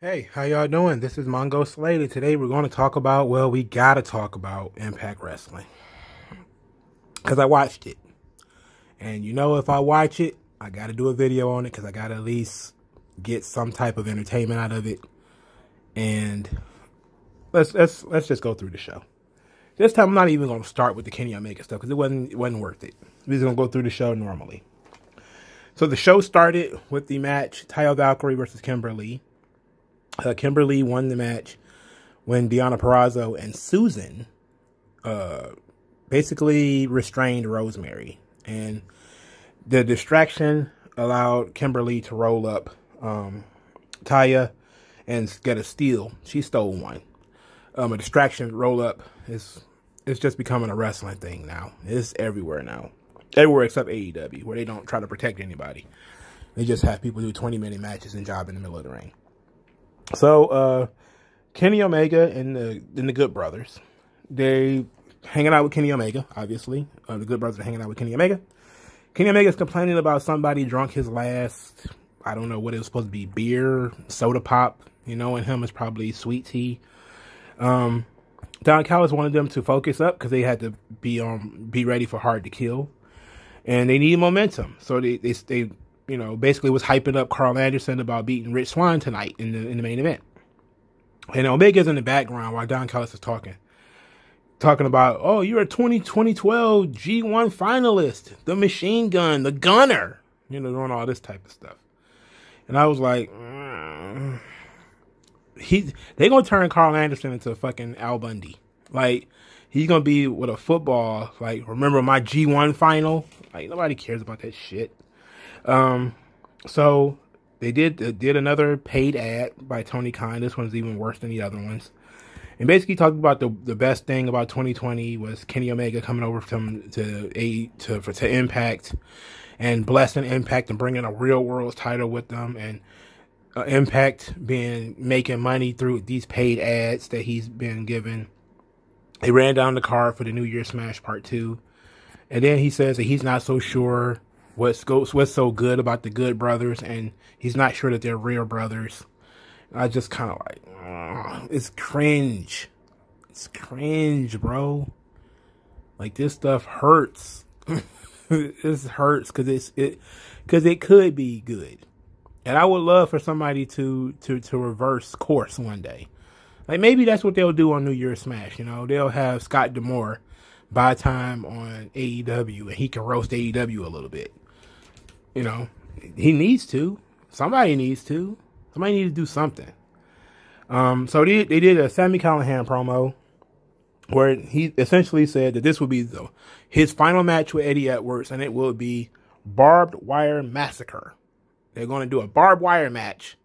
Hey, how y'all doing? This is Mongo Slater. Today we're going to talk about, well, we gotta talk about Impact Wrestling. Because I watched it. And you know, if I watch it, I gotta do a video on it because I gotta at least get some type of entertainment out of it. And let's just go through the show. This time I'm not even gonna start with the Kenny Omega stuff because it wasn't worth it. We're just gonna go through the show normally. So the show started with the match Taya Valkyrie versus Kimberly. Kimberly won the match when Deonna Purrazzo and Susan basically restrained Rosemary. And the distraction allowed Kimberly to roll up Taya and get a steal. She stole one. A distraction roll up is just becoming a wrestling thing now. It's everywhere now. Everywhere except AEW, where they don't try to protect anybody. They just have people do 20-minute matches and job in the middle of the ring. So, Kenny Omega and the Good Brothers, they hanging out with Kenny Omega, obviously. The Good Brothers are hanging out with Kenny Omega. Kenny Omega's complaining about somebody drunk his last, I don't know what it was supposed to be, beer, soda pop. You know, and him is probably sweet tea. Don Callis wanted them to focus up because they had to be ready for Hard to Kill. And they need momentum. So they you know, basically was hyping up Carl Anderson about beating Rich Swann tonight in the main event. And Omega's in the background while Don Callis is talking about, oh, you're a 2012 G1 finalist, the machine gun, the gunner, you know, doing all this type of stuff. And I was like, they gonna turn Carl Anderson into fucking Al Bundy. Like, he's gonna be with a football, like, remember my G1 final? Like, nobody cares about that shit. So they did another paid ad by Tony Khan. This one's even worse than the other ones. And basically talked about the best thing about 2020 was Kenny Omega coming over to Impact and blessing Impact and bringing a real world title with them, and Impact making money through these paid ads that he's been given. They ran down the card for the New Year Smash Part 2. And then he says that he's not so sure what's so good about the Good Brothers, and he's not sure that they're real brothers. I just kind of like, it's cringe. It's cringe, bro. Like, this stuff hurts. This hurts because it could be good, and I would love for somebody to reverse course one day. Like, maybe that's what they'll do on New Year's Smash. You know, they'll have Scott D'Amore buy time on AEW, and he can roast AEW a little bit. You know, he needs to. Somebody needs to. Somebody needs to do something. So they did a Sami Callihan promo where he essentially said that this would be his final match with Eddie Edwards, and it will be Barbed Wire Massacre. They're going to do a barbed wire match.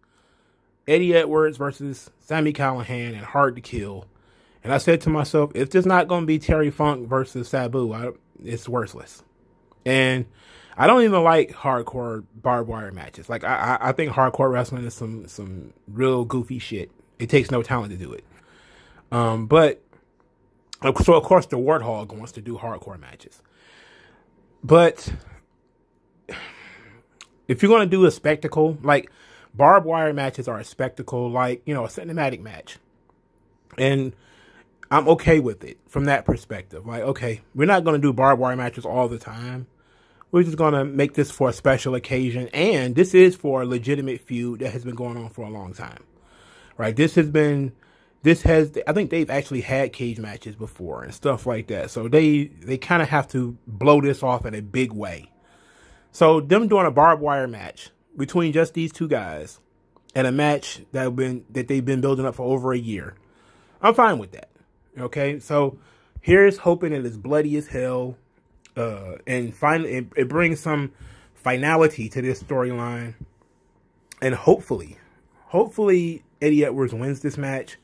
Eddie Edwards versus Sami Callihan and Hard to Kill. And I said to myself, if it's not going to be Terry Funk versus Sabu, it's worthless. And I don't even like hardcore barbed wire matches. Like, I think hardcore wrestling is some real goofy shit. It takes no talent to do it. But so of course the Warthog wants to do hardcore matches. But if you're going to do a spectacle, like, barbed wire matches are a spectacle, like, you know, a cinematic match. And I'm okay with it from that perspective. Like, okay, we're not going to do barbed wire matches all the time. We're just going to make this for a special occasion. And this is for a legitimate feud that has been going on for a long time. Right? I think they've actually had cage matches before and stuff like that. So they kind of have to blow this off in a big way. So them doing a barbed wire match between just these two guys and a match that they've been building up for over a year, I'm fine with that. Okay? So here's hoping that it's bloody as hell. And finally, it brings some finality to this storyline. And hopefully Eddie Edwards wins this match.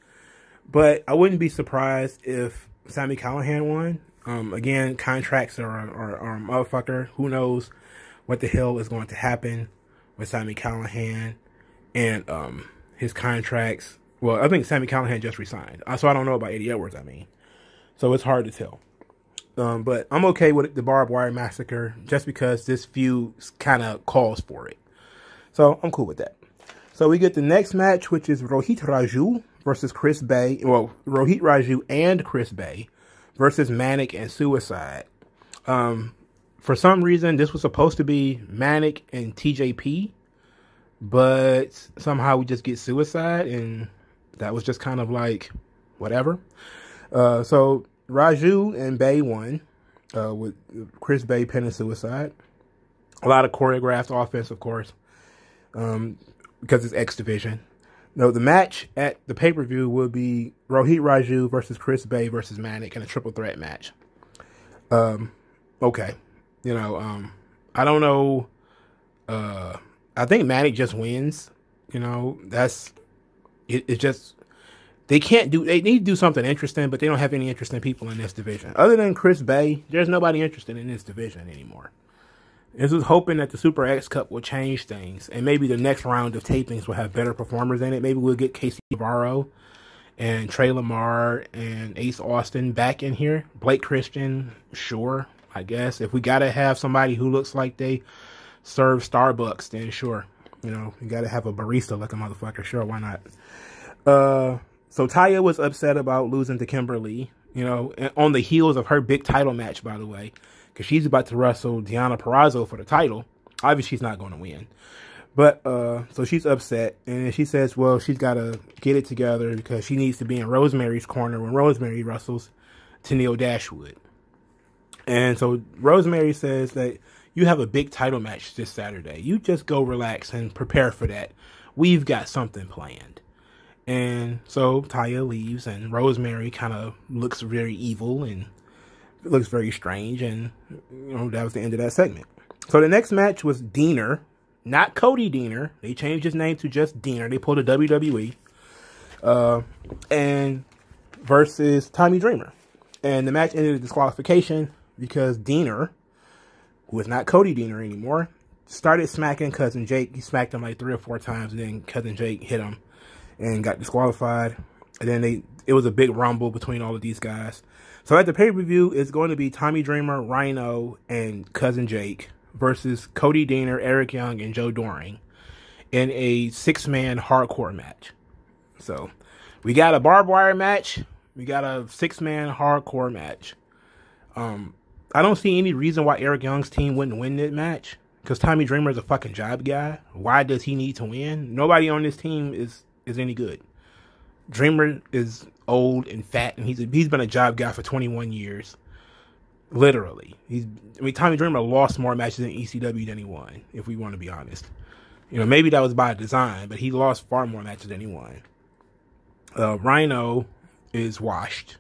But I wouldn't be surprised if Sami Callihan won. Again, contracts are a motherfucker. Who knows what the hell is going to happen with Sami Callihan and his contracts. Well, I think Sami Callihan just resigned. So I don't know about Eddie Edwards, I mean. So it's hard to tell. But I'm okay with the barbed wire massacre just because this feud kind of calls for it. So I'm cool with that. So So we get the next match, which is Rohit Raju versus Chris Bay. Well, Rohit Raju and Chris Bay versus Manic and Suicide. For some reason, this was supposed to be Manic and TJP, but somehow we just get Suicide, and that was just kind of like, whatever. So Raju and Bay won, with Chris Bay pinning Suicide. A lot of choreographed offense, of course, because it's X Division. No, the match at the pay-per-view will be Rohit Raju versus Chris Bay versus Manic in a triple threat match. Okay. You know, I don't know. I think Manic just wins. You know, that's it. It's just they need to do something interesting, but they don't have any interesting people in this division. Other than Chris Bay, there's nobody interested in this division anymore. This was hoping that the Super X Cup will change things, and maybe the next round of tapings will have better performers in it. Maybe we'll get Casey Navarro and Trey Lamar and Ace Austin back in here. Blake Christian, sure, I guess. If we got to have somebody who looks like they serve Starbucks, then sure. You know, you got to have a barista like a motherfucker. Sure, why not? So Taya was upset about losing to Kimberly, you know, on the heels of her big title match, by the way, because she's about to wrestle Deonna Purrazzo for the title. Obviously, she's not going to win. But, so she's upset, and she says, well, she's got to get it together because she needs to be in Rosemary's corner when Rosemary wrestles Tenille Dashwood. And so Rosemary says that you have a big title match this Saturday. You just go relax and prepare for that. We've got something planned. And so Taya leaves, and Rosemary kind of looks very evil and looks very strange. And, you know, that was the end of that segment. So the next match was Diener, not Cody Deaner. They changed his name to just Diener. They pulled a WWE. And versus Tommy Dreamer. And the match ended in disqualification because Diener, who is not Cody Deaner anymore, started smacking Cousin Jake. He smacked him like 3 or 4 times, and then Cousin Jake hit him and got disqualified. And then it was a big rumble between all of these guys. So at the pay-per-view, it's going to be Tommy Dreamer, Rhino, and Cousin Jake versus Cody Deaner, Eric Young, and Joe Doring in a 6-man hardcore match. So we got a barbed wire match. We got a 6-man hardcore match. I don't see any reason why Eric Young's team wouldn't win this match, because Tommy Dreamer is a fucking job guy. Why does he need to win? Nobody on this team is any good. Dreamer is old and fat, and he's been a job guy for 21 years. Literally. Tommy Dreamer lost more matches in ECW than he won, if we want to be honest. You know, maybe that was by design, but he lost far more matches than he won. Rhino is washed,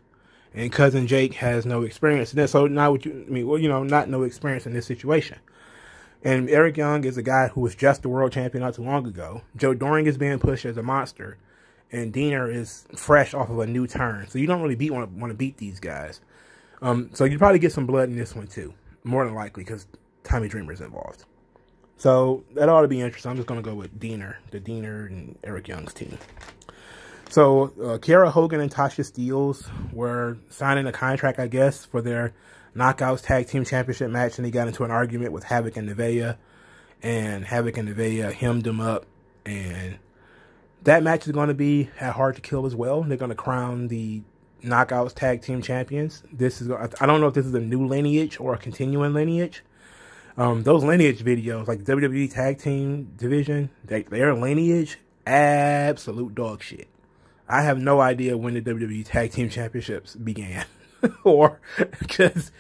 and Cousin Jake has no experience in this. So not no experience in this situation. And Eric Young is a guy who was just the world champion not too long ago. Joe Doring is being pushed as a monster, and Diener is fresh off of a new turn. So you don't really want to beat these guys. So you probably get some blood in this one too, more than likely, because Tommy Dreamer is involved. So that ought to be interesting. I'm just going to go with Diener and Eric Young's team. So Kiera Hogan and Tasha Steelz were signing a contract, I guess, for their Knockouts Tag Team Championship match, and they got into an argument with Havoc and Nevaeh, and Havoc and Nevaeh hemmed them up, and that match is going to be at Hard to Kill as well. They're going to crown the Knockouts Tag Team Champions. I don't know if this is a new lineage or a continuing lineage. Those lineage videos, like the WWE Tag Team Division, their lineage, absolute dog shit. I have no idea when the WWE Tag Team Championships began. Or because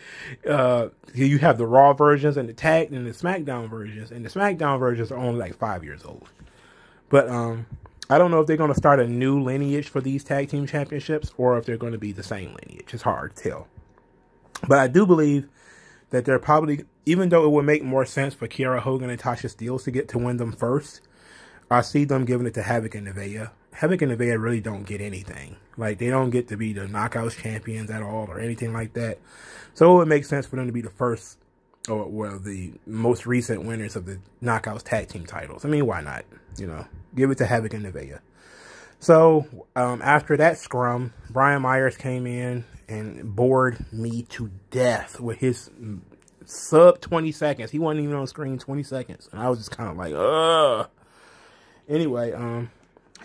you have the Raw versions and the Tag and the SmackDown versions, and the SmackDown versions are only like 5 years old. But I don't know if they're going to start a new lineage for these Tag Team Championships, or if they're going to be the same lineage. It's hard to tell. But I do believe that they're probably, even though it would make more sense for Kiera Hogan and Tasha Steelz to win them first, I see them giving it to Havoc and Nevaeh. Havoc and Nevaeh really don't get anything. Like, they don't get to be the Knockouts champions at all or anything like that. So it would make sense for them to be the first, or well, the most recent winners of the Knockouts tag team titles. I mean, why not? You know, give it to Havoc and Nevaeh. So after that scrum, Brian Myers came in and bored me to death with his sub 20 seconds. He wasn't even on screen 20 seconds. And I was just kind of like, ugh. Anyway,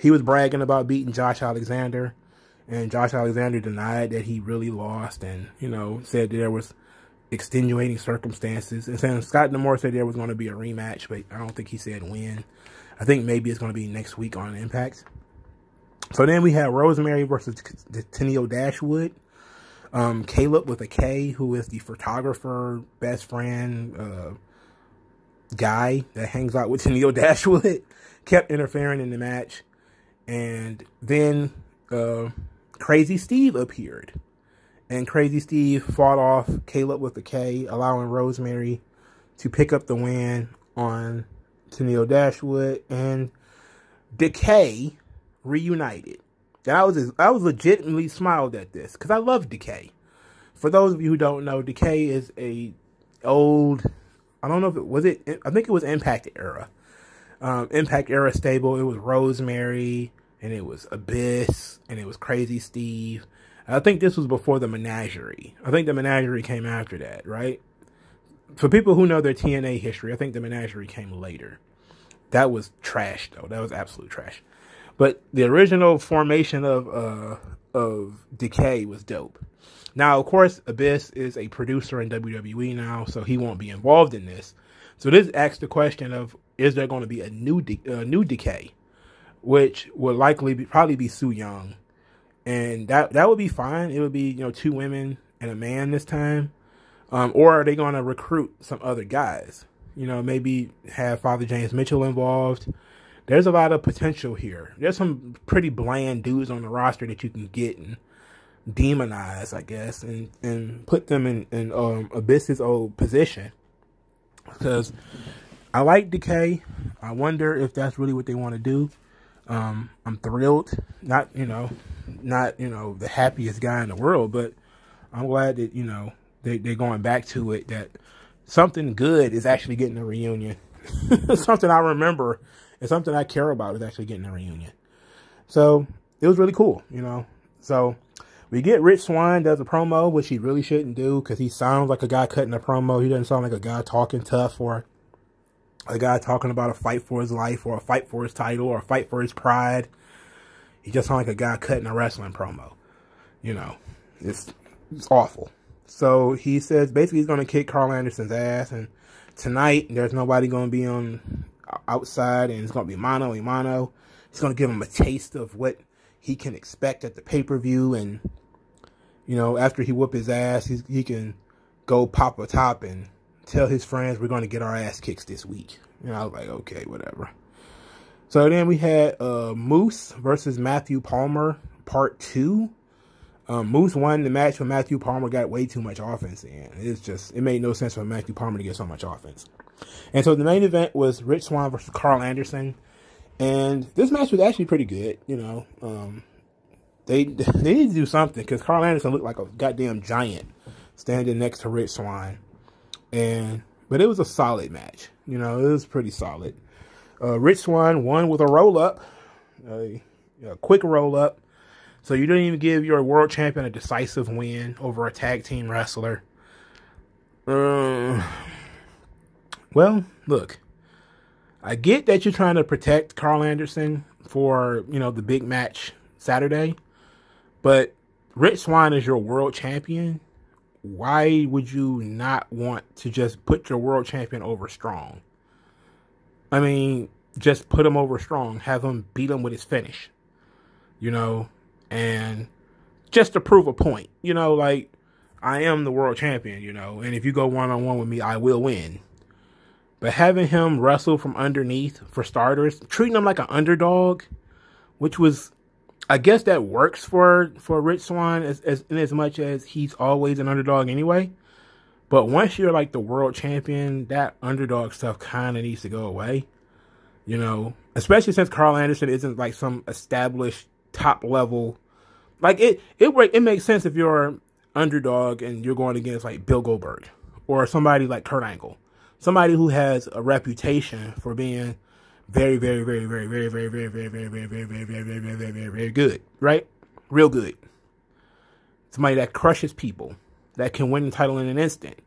he was bragging about beating Josh Alexander, and Josh Alexander denied that he really lost, and said there was extenuating circumstances. And then Scott D'Amore said there was going to be a rematch, but I don't think he said when. I think maybe it's going to be next week on Impact. So then we have Rosemary versus Tenille Dashwood. Caleb with a K, who is the photographer, best friend, guy that hangs out with Tenille Dashwood, kept interfering in the match. And then Crazy Steve appeared. And Crazy Steve fought off Caleb with a K, allowing Rosemary to pick up the win on Tenille Dashwood. And Decay reunited. And I was legitimately smiled at this because I love Decay. For those of you who don't know, Decay is a old, I don't know if it was I think it was Impact era. Impact era stable. It was Rosemary, and it was Abyss, and it was Crazy Steve. I think this was before the Menagerie. I think the Menagerie came after that, right? For people who know their TNA history, I think the Menagerie came later. That was trash, though. That was absolute trash. But the original formation of Decay was dope. Now, of course, Abyss is a producer in WWE now, so he won't be involved in this. So this asks the question of, is there going to be a new Decay? Which would likely probably be Su Yung. And that would be fine. It would be, 2 women and a man this time. Or are they going to recruit some other guys? Maybe have Father James Mitchell involved. There's a lot of potential here. There's some pretty bland dudes on the roster that you can get and demonize, I guess, and put them in Abyss's old position. Because I like Decay. I wonder if that's really what they want to do. I'm thrilled. Not the happiest guy in the world, but I'm glad that, they're going back to it, that something good is actually getting a reunion. Something I remember and something I care about is actually getting a reunion. So it was really cool, So we get Rich Swann does a promo, which he really shouldn't do because he sounds like a guy cutting a promo. He doesn't sound like a guy talking tough or a guy talking about a fight for his life or a fight for his title or a fight for his pride. He just sounds like a guy cutting a wrestling promo. It's awful. So he says basically he's going to kick Carl Anderson's ass. And tonight there's nobody going to be on outside, and it's going to be mano a mano. He's going to give him a taste of what he can expect at the pay-per-view. And, after he whoop his ass, he can go pop a top and tell his friends we're going to get our ass kicks this week. I was like, okay, whatever. So then we had Moose versus Matthew Palmer, part 2. Moose won the match, but Matthew Palmer got way too much offense in. It made no sense for Matthew Palmer to get so much offense. And so the main event was Rich Swann versus Carl Anderson. And this match was actually pretty good, They need to do something because Carl Anderson looked like a goddamn giant standing next to Rich Swann. But it was a solid match. It was pretty solid. Rich Swann won with a roll-up, a quick roll-up. So you didn't even give your world champion a decisive win over a tag team wrestler. Well, look, I get that you're trying to protect Carl Anderson for, the big match Saturday. But Rich Swann is your world champion. Why would you not want to just put your world champion over strong? I mean, just put him over strong. Have him beat him with his finish. And just to prove a point. Like, I am the world champion, and if you go one-on-one with me, I will win. But having him wrestle from underneath, for starters, treating him like an underdog, which was, I guess that works for Rich Swann as much as he's always an underdog anyway. But once you're like the world champion, that underdog stuff kind of needs to go away. Especially since Carl Anderson isn't like some established top level. Like it makes sense if you're underdog and you're going against like Bill Goldberg or somebody like Kurt Angle, somebody who has a reputation for being very, very, very, very, very, very, very, very, very, very, very, very, very, very, very, very, very good, right? Real good. Somebody that crushes people, that can win the title in an instant,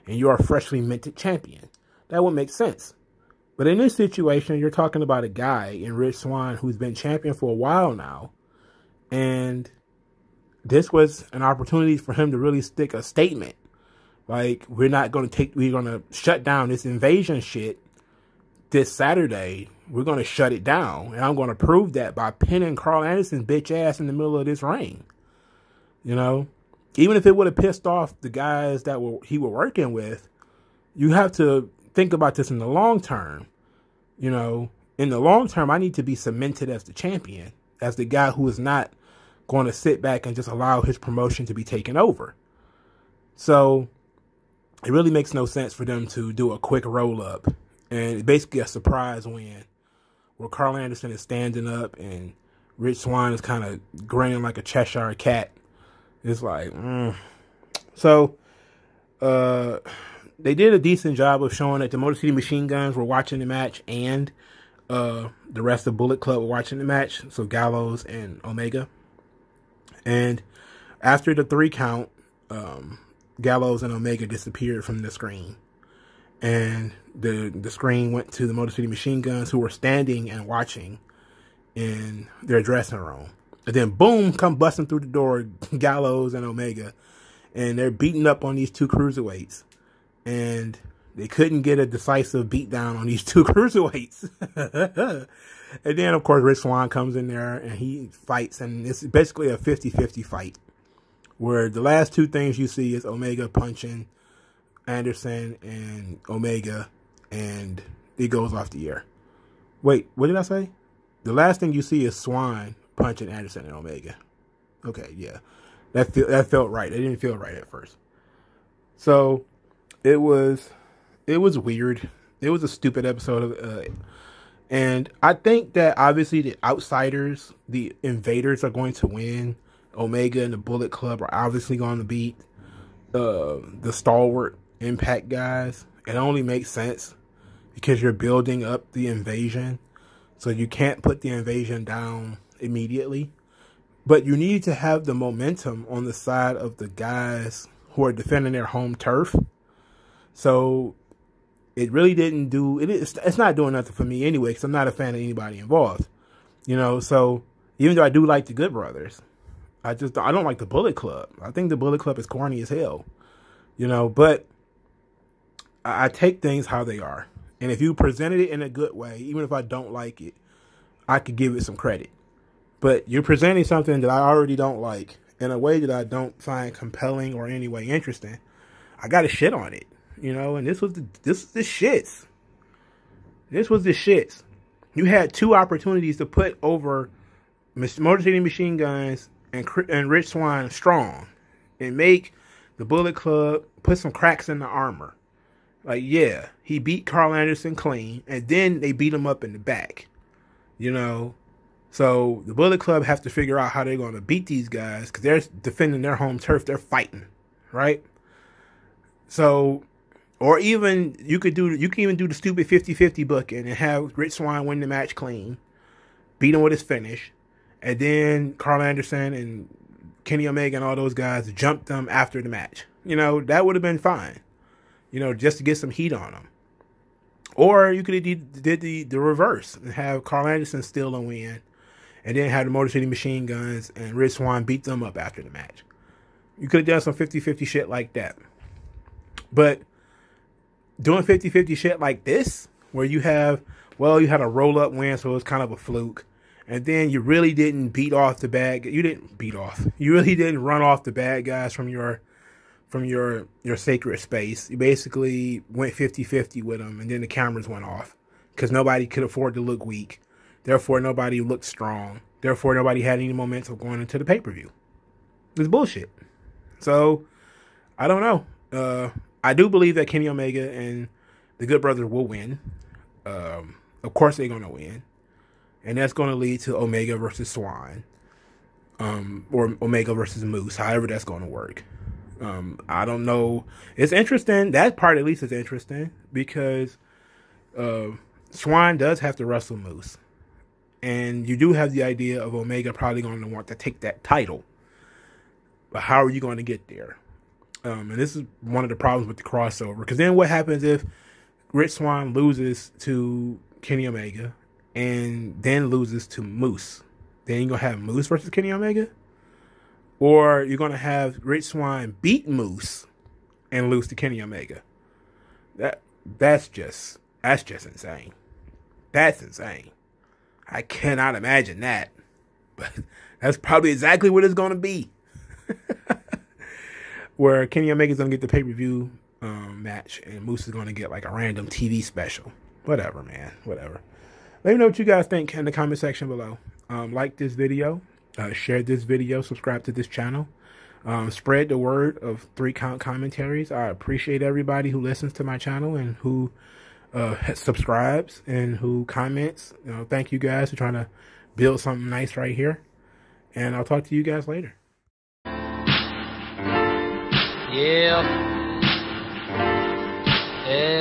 and you're a freshly minted champion. That would make sense. But in this situation, you're talking about a guy in Rich Swann who's been champion for a while now. And this was an opportunity for him to really stick a statement. Like, we're going to shut down this invasion shit this Saturday. We're going to shut it down. And I'm going to prove that by pinning Carl Anderson's bitch ass in the middle of this ring. You know, even if it would have pissed off the guys that he was working with, you have to think about this in the long term. You know, in the long term, I need to be cemented as the champion, as the guy who is not going to sit back and just allow his promotion to be taken over. So it really makes no sense for them to do a quick roll up and basically a surprise win where Carl Anderson is standing up and Rich Swann is kind of grinning like a Cheshire cat. It's like, So, they did a decent job of showing that the Motor City Machine Guns were watching the match and the rest of Bullet Club were watching the match. So Gallows and Omega. And after the 3 count, Gallows and Omega disappeared from the screen. And the screen went to the Motor City Machine Guns, who were standing and watching in their dressing room. And then, boom, come busting through the door, Gallows and Omega. And they're beating up on these 2 cruiserweights. And they couldn't get a decisive beatdown on these 2 cruiserweights. And then, of course, Rich Swann comes in there and he fights. And it's basically a 50-50 fight, where the last 2 things you see is Omega punching Anderson and Omega, and it goes off the air. Wait, what did I say? The last thing you see is Swann punching Anderson and Omega. Okay, yeah. That felt right. It didn't feel right at first. So it was weird. It was a stupid episode of and I think that obviously the outsiders, the invaders, are going to win. Omega and the Bullet Club are obviously going to beat the stalwart Impact guys. It only makes sense because you're building up the invasion. So you can't put the invasion down immediately. But you need to have the momentum on the side of the guys who are defending their home turf. So it really didn't do... It's not doing nothing for me anyway, because I'm not a fan of anybody involved. You know, so even though I do like the Good Brothers, I don't like the Bullet Club. I think the Bullet Club is corny as hell. You know, but I take things how they are. And if you presented it in a good way, even if I don't like it, I could give it some credit. But you're presenting something that I already don't like in a way that I don't find compelling or in any way interesting. I got to shit on it, you know. And this was the shits. This was the shits. You had 2 opportunities to put over Motor City Machine Guns and Rich Swann strong and make the Bullet Club put some cracks in the armor. Like, yeah, he beat Carl Anderson clean, and then they beat him up in the back, you know. So the Bullet Club have to figure out how they're going to beat these guys, because they're defending their home turf. They're fighting, right? So, or even you can even do the stupid 50-50 booking and have Rich Swann win the match clean, beat him with his finish, and then Carl Anderson and Kenny Omega and all those guys jump them after the match. You know, that would have been fine. You know, just to get some heat on them. Or you could have did the reverse and have Carl Anderson steal a win, and then have the Motor City Machine Guns and Rich Swann beat them up after the match. You could have done some 50-50 shit like that. But doing 50-50 shit like this, where you had a roll-up win, so it was kind of a fluke. And then you really didn't beat off the bad... You didn't beat off. You really didn't run off the bad guys from your sacred space. You basically went 50-50 with them, and then the cameras went off. Because nobody could afford to look weak. Therefore, nobody looked strong. Therefore, nobody had any momentum going into the pay-per-view. It's bullshit. So, I don't know. I do believe that Kenny Omega and the Good Brothers will win. Of course they're going to win. And that's going to lead to Omega versus Swann. Or Omega versus Moose. However that's going to work. I don't know. It's interesting. That part at least is interesting. Because Swann does have to wrestle Moose. And you do have the idea of Omega probably going to want to take that title. But how are you going to get there? And this is one of the problems with the crossover. Because then what happens if Rich Swann loses to Kenny Omega and then loses to Moose. Then you're going to have Moose versus Kenny Omega? Or you're going to have Rich Swann beat Moose and lose to Kenny Omega? That's just insane. That's insane. I cannot imagine that. But that's probably exactly what it's going to be. Where Kenny Omega's going to get the pay-per-view match and Moose is going to get like a random TV special. Whatever, man. Whatever. Let me know what you guys think in the comment section below. Like this video. Share this video. Subscribe to this channel. Spread the word of 3 Count Commentaries. I appreciate everybody who listens to my channel and who subscribes and who comments. Thank you guys for trying to build something nice right here. And I'll talk to you guys later. Yeah. Yeah.